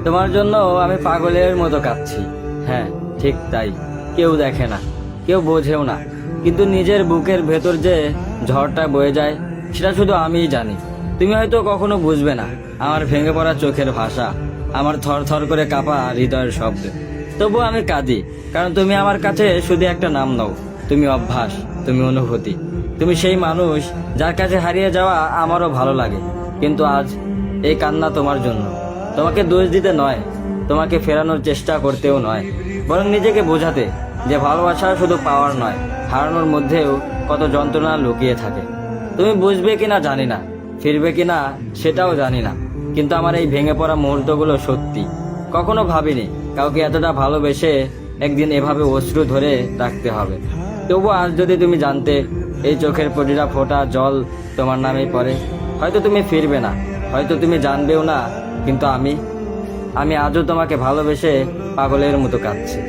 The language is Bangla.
তোমার জন্য আমি পাগলের মতো কাঁদছি। হ্যাঁ, ঠিক তাই। কেউ দেখে না, কেউ বোঝেও না, কিন্তু নিজের বুকের ভেতর যে ঝড়টা বয়ে যায় সেটা শুধু আমিই জানি। তুমি হয়তো কখনো বুঝবে না আমার ভেঙে পড়া চোখের ভাষা, আমার থর থর করে কাঁপা হৃদয়ের শব্দ। তবুও আমি কাঁদি, কারণ তুমি আমার কাছে শুধু একটা নাম নও, তুমি অভ্যাস, তুমি অনুভূতি, তুমি সেই মানুষ যার কাছে হারিয়ে যাওয়া আমারও ভালো লাগে। কিন্তু আজ এই কান্না তোমার জন্য। তোমাকে দোষ দিতে নয়, তোমাকে ফেরানোর চেষ্টা করতেও নয়, বরং নিজেকে বোঝাতে যে ভালোবাসা শুধু পাওয়ার নয়, হারানোর মধ্যেও কত যন্ত্রণা লুকিয়ে থাকে। তুমি বুঝবে কিনা জানি না, ফিরবে কিনা সেটাও জানি না, কিন্তু আমার এই ভেঙে পড়া মুহূর্তগুলো সত্যি। কখনো ভাবিনি কাউকে এতটা ভালোবেসে একদিন এভাবে অশ্রু ধরে রাখতে হবে। তবু আজ যদি তুমি জানতে এই চোখের প্রতিটা ফোঁটা জল তোমার নামেই পড়ে, হয়তো তুমি ফিরবে না, হয়তো তুমি জানবেও না, কিন্তু আমি আজও তোমাকে ভালোবেসে পাগলের মতো কাঁদছি।